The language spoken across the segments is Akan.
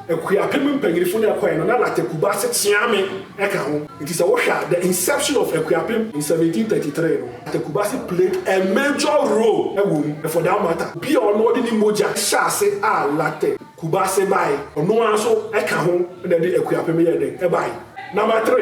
Akuapem mpanyinfo na koye no na late Kubease tiame eka ho. It is a washa the inception of Akuapem in 1733 no. Late Kubease played a major role for that matter. Be on ordinary moja shase a late Kubease bai ono anso eka ho na de Akuapem ye den e bai. Number 3,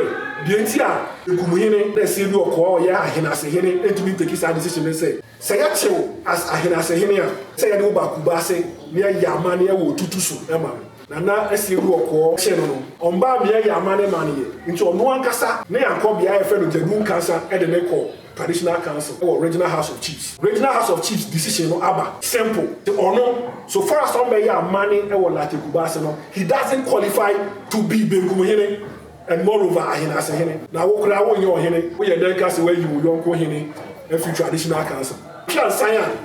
the a Benkumhene na se bi okọ ya Ahenasehene entumi take this decision say ya chew as Ahenasehene a say ya de ba Kubease ne ya amane ya wo tutusu e ma na esi bi okọ che no omba me ya amane mane ye nti ono ankasa na yankọ bia ya fe no jadun kansa e de ne call traditional council or regional house of chiefs. Regional house of chiefs decision no aba simple the ono so far as somebody ya amane e wo late Kubease no he doesn't qualify to be Benkumhene. And moreover, Ahenasehene. Now, what could I want your hene? We are then cast away you, young Kohene, and few traditional council. Can't say,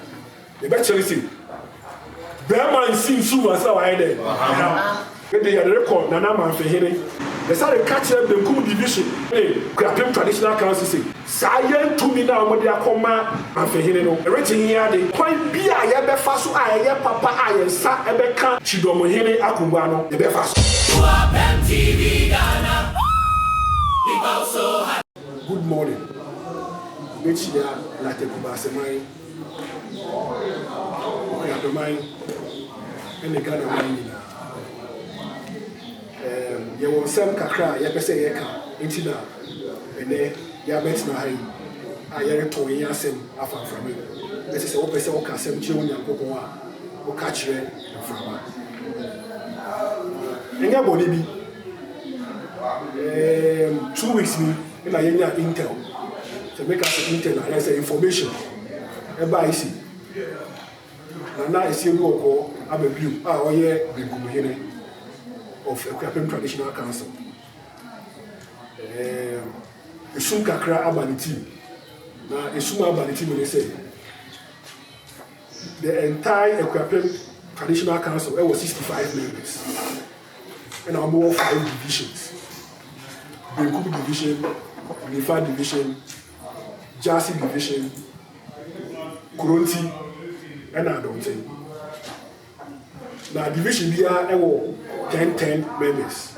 the best see. Bearman seems soon as I did. When they had a record, Nana for hene. They started catching up the Benkumhene division. Hey, Akuapem traditional council say, Sayan to me now, what they are called and for hene. No, written here, they quite be a yabefasu, a papa, I sa ebeka, Chidomohene, Akumbano, the befasu. Good morning. Which year like a Kubease mine? We have the mine and the Ghana mine. You will some kakra, you can say yeka, into now, and then you are better now. I hear to you same after from me. This is a open say okay, some children and people will catch you from. And your body be 2 weeks in a intel to make us intel and as information by see. Now I see you go I'm a view. Oh yeah, Benkumhene of Akuapem Traditional Council. Soon kakra abani team. Now esuma abani team they say the entire Akuapem Traditional Council was 65 members. And I'm more 5 divisions. Benkumhene division, Nifa division, Jasi division, Kuronti, and I don't think. Now division here, I will 10 members.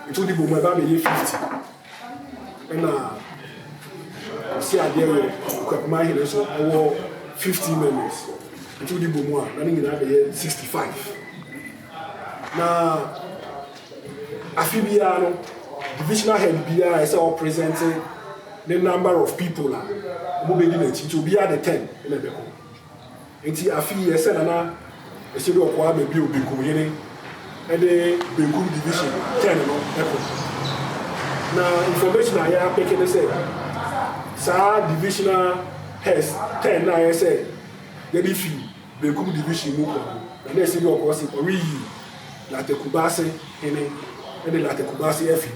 It will be about 50. And see idea Akuapem so I will 50 members. It will be more, running in the 65. Now, Afibiano, divisional head BIA is all presenting the number of people. It will be at the 10 in the Beko. And Afi said, Anna, a studio of Kuabe Bill Benkumhene and the Benkum division 10. Now, information I have taken to say, Sa divisional heads 10. I say, the few Benkum division move on. And they say, you are crossing or like the Kubeasehene and the like the Kubease.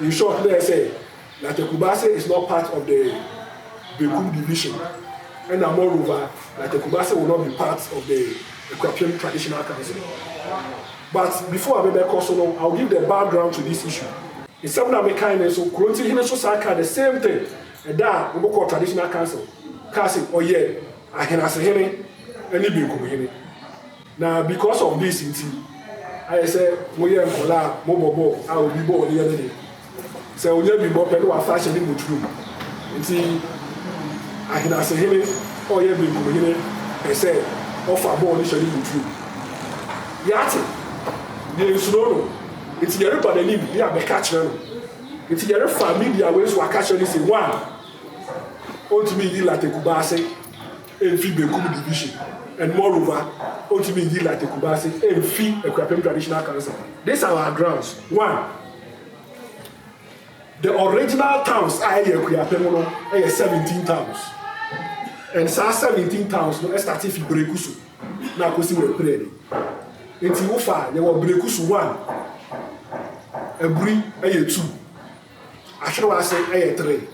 In short, they say like the Kubease is not part of the Benkum division, and moreover, like the Kubease will not be part of the Akuapem Traditional Council. But before I make that I'll give the background to this issue. In some of the kindness, so Kuronti so Saka the same thing, and that we call Traditional Council. Casting, oh yeah, Ahenasehene and the Benkumhene. Now, because of this, I said, we are Kola, Mobo, I will be born the other day. So, we will be born to a fashion in the room. Until Ahenasehene, oh, yeah, Benkumhene, I said, offer born in the room. Yati, the Sunono, it's everybody live, they are the catcher. It's your family, they are ways to catch on this in one. Ultimately, like the Kubease, and Benkum division. And moreover, ultimately like the Kubease and fee Akuapem Traditional Council. These are our grounds. 1. The original towns are Akuapem 17 towns. And 17 towns no started with Brekusu. Now we pray. Until Ufa, there were Brekusu 1. Ebri 2. Ashrawa say 3.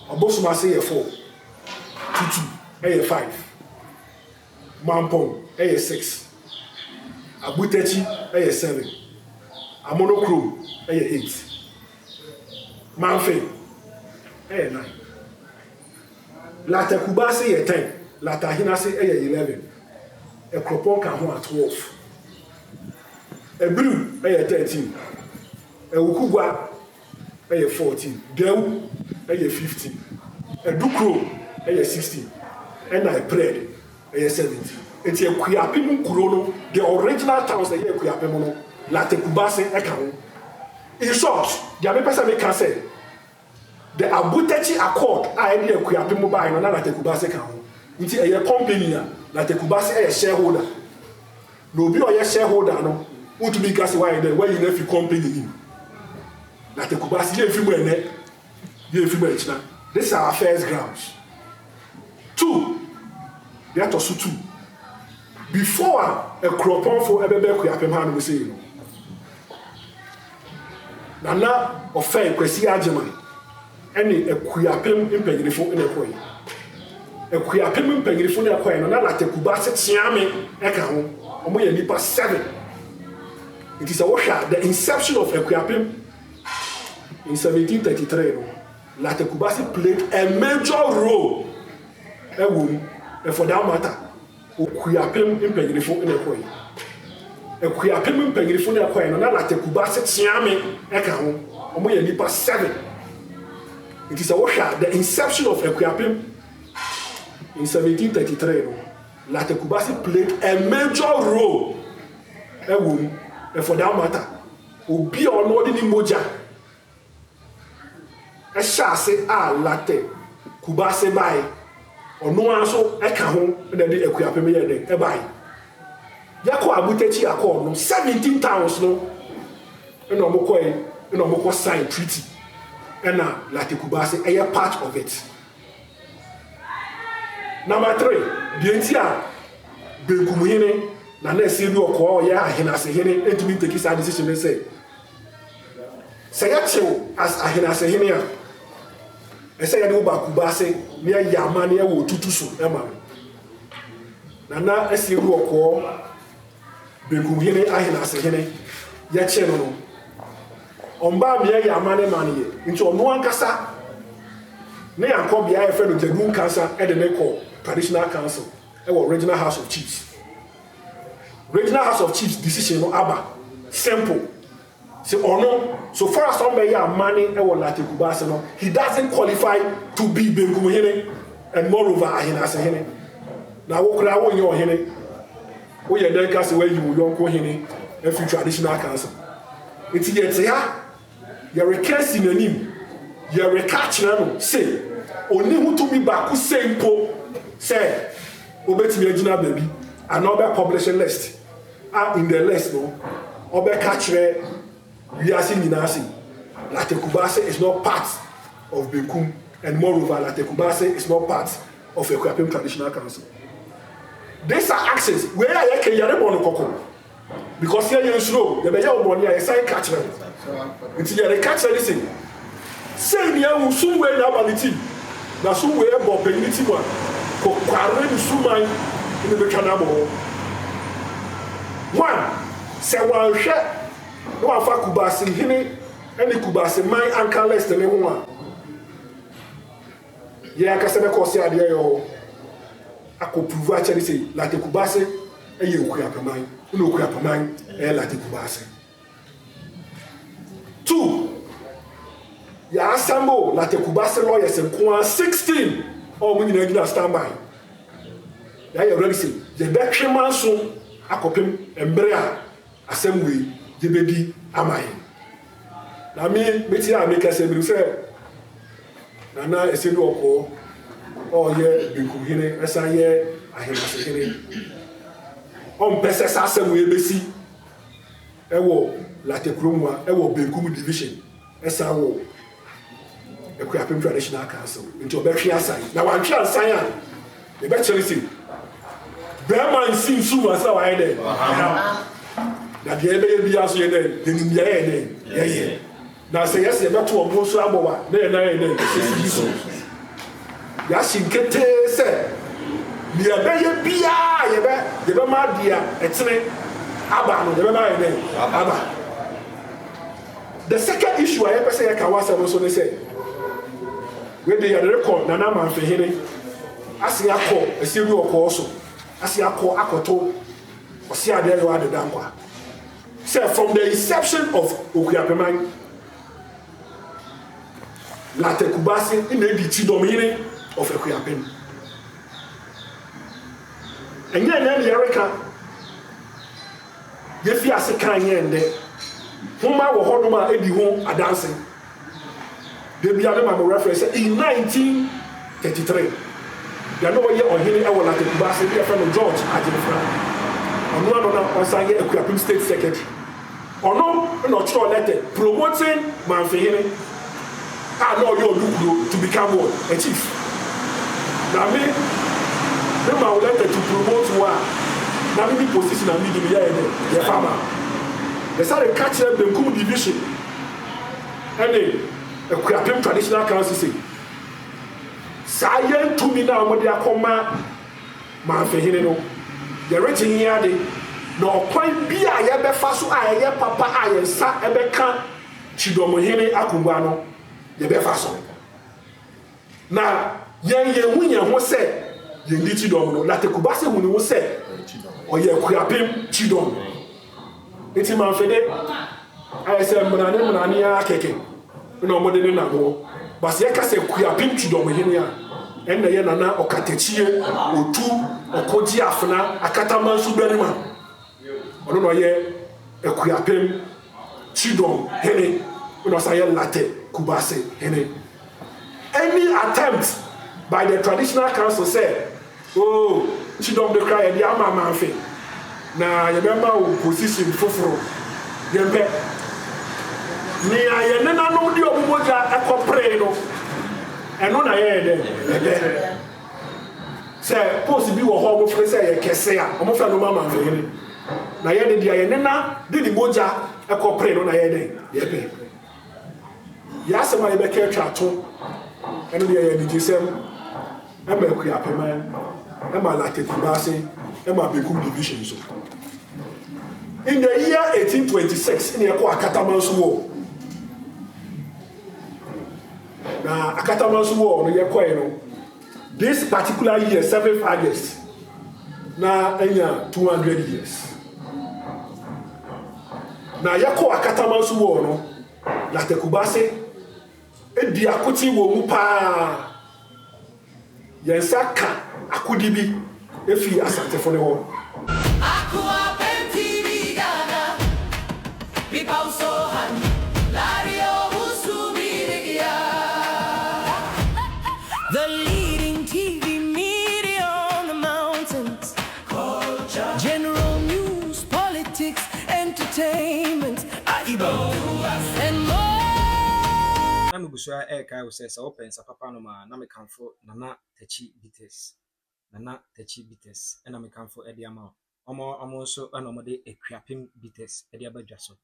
Obosuma say 4. Tutu 5. Mampong, 6. Abutechi, 7. Amonokro, 8. Manfe, 9. Lata Kubease, 10. Lata Ahenase, 11. Ekropon ka ho at 12. Ebru 13. Ewukugwa 14. Dew 15. Edukro 16. And I prayed 17. It's a Akuapem kuro no, the original towns that Akuapem no, Late Kubase eka. In short, the other person can say the Abutechi Accord I the Akuapem mobile no na Late Kubase eka. Nti a company Late Kubase a shareholder. No be a shareholder no, want to be gas why there where you know if you company in. Late Kubase ye fi mo ene, ye fi mo echina. This is our first grounds. 2, there to two. Before a cropon for Ebebe Akuapem hand we say you know. Nana offend Kwesi Agyeman any Akuapem impanyinfo in a coin. Akuapem impanyinfo in a coin na Late Kubase tiame eka ho. Omo ye nipa 7. It is a washer the inception of Akuapem in 1733. Late Kubase played a major role. And for that matter, Akuapem impanyinfo in a coin. Akuapem impanyinfo in a coin na Late Kubase tiame eka ho. Omo ye nipa 7. It is a washer the inception of Akuapem in 1733. Late Kubase played a major role. And for that matter, obi ono di ni moja. E sha se Late Kubase bai. Ono anso eka ho na di Akuapem ye den e bai. Yakọ Abutechi Accord no 17 towns no. E no mo sign treaty. And now Late Kubase a part of it. Number 3, the entire Benkumhene na na esi do ko ya Ahenasehene entimi take this decision and say chew as Ahenasehene a say ya do ba Kubase near Yama near wo tutusu ema na esi do ko Benkumhene Ahenasehene ya che no omba bia Yama ne mane nti ono ankasa ne yankobia e fe no Jadun Council e de ne call traditional council or regional house of chiefs. Regional house of chiefs decision no aba simple. So no, so far as somebody have money and Late Kubase no, he doesn't qualify to be Benkumhene and moreover Ahenasehene. Now what could I want your hene? Oh yeah, then cast where you don't go hene and future traditional council. It's yet ya recast in your name. You recatch no say only who to be back who say po say obetimi agina baby and other publishing list in the list no obe catch we are seeing Late Kubase is not part of Benkum and moreover Late Kubase is not part of Akuapem Traditional Council. These are actions where I can yare bono koko because here you slow the better money I sign catch them until you catch anything say the you soon way na vanity na soon way bo penity one ko kware ni suman in the canabo one say one hwe no afa Kubeasehene any Kubase my anchor list ne ho a ye akase be ko se ade yo akoprove actually say Late Kubase eye Akuapem no Akuapem Late Kubase. 2 ya assemble Late Kubase lawyers in 16 or we need to stand by. Ya you already say the betreman so akopem embre a assembly je bedi amai. Na me ti make assembly say na eselu oko o ye Benkumhene esa ye Ahenasehene. On pese sa assembly ebesi ewo Late Kromwa ewo Benkum division esa wo Akuapem Traditional Council into obetwe assign. Na wan twa assign a e be Chelsea. Beman sin su asa wa ide. Na de ebe bi aso ye den, denim ye den. Ye. Na say yes e beto omo so agbowa. Na ye den. So. Ya shinkete se. Ni ebe ye bia ye be ma dia etene aba no ye be ma ye den. Aba. The second issue I ever say I can was so they say when they are record Nana Manfehene, as he call a serial also, as he call Akoto, Osia there you are the dankwa. So from the inception of Okuapem, Late Kubeasehene in the Benkumhene of Akuapem. And then America, you feel as a kind of Homa wo honoma edi ho dancing. They be able to reference in 1933. They know where Ohene e wo Late Kubeasehene be friend of George Ajimfra. Ono na osan Akuapem State Secretary. Ono no chro letter promoting Manfehene. No you to become what? A chief. Now me my letter to promote one. Now me position and me the farmer. They started catching the Benkumhene division. And then a Akuapem traditional council say, Sayen to me now when they are coming, Manfehene no. The written here they no point be a yebe faso a ye papa a ye sa ebe kan Chidomhene akumbano yebe faso. Na yen wunya ho se yen di Chidom no Late Kubeasehene hu no se o ye Akuapem Chidom. Iti Manfehene I say mnane akeke no modene na go bas ye ka se Akuapem Chidomhene a enne ye nana okatechie otu okoji afna akatamansu berima ono no ye Akuapem Chidomhene no say Late Kubeasehene. Any attempt by the traditional council say oh Chidom de cry the ama Manfehene na ye member position foforo ye be ni aye nena no di obumoja ekopre no eno na ye de say post bi wo ho mo fere say ye kese a o mo fa no Manfehene na ye de aye nena di di moja ekopre no na ye de ye be ya se ma ye be ke twa to eno de ye di gisem e ma Akuapem e ma Late Kubeasehene e ma Benkumhene division so. In the year 1826, in the Akatamansu War, now Akatamansu War, this particular year, 7th August, now 200 years. Now Yako Akatamansu War, no, Late Kubeasehene, and the Akuti wo mupa, Yensaka Akudibi, if he asante for the war. The leading TV media on the mountains, culture, general news, politics, entertainment, and more. I'm Busua Eka says open Sapapanoma, Namikanfo, Nana Techi Bites, Nana Techi Bites, and Namikanfo Ediama. Also anomode Akuapem Bites, Ediabajaso,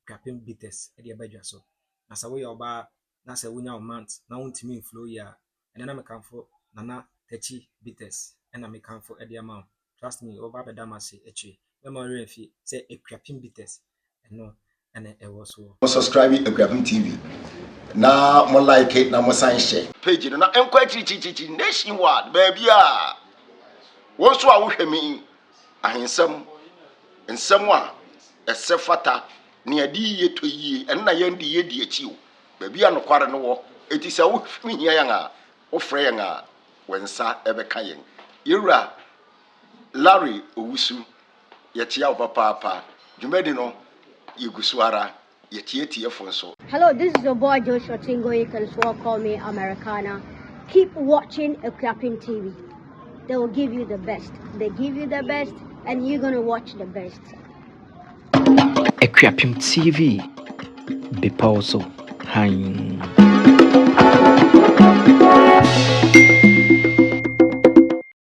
Akuapem Bites, Ediabajaso. As a way of bar, Nasa Winya months, now to me flow ya. And then I'm come for Nana Techi Bites, and I'm come for Ediama. Trust me, over the Damasi, Echi. Memory fee, say Akuapem Bites, and no, and it was so. Subscribe to Akuapem TV. Now, more like it, now more sign share. Page, you know, I'm quite nationwide, baby. What's what we mean? I in some, and someone, a sefata, near D to ye, and I end the year, dear chill. Baby, I'm no quarter no. It is a wolf me yanga. O freyanga when sa ebe kayeng ira Larry owusu yetia papa jumedi no yegusuara yetie fonso. Hello, this is your boy Joshua Tingo. You can as well call me Americana. Keep watching Akuapem TV. They will give you the best. They give you the best and you're going to watch the best. Akuapem TV Bepauso Hein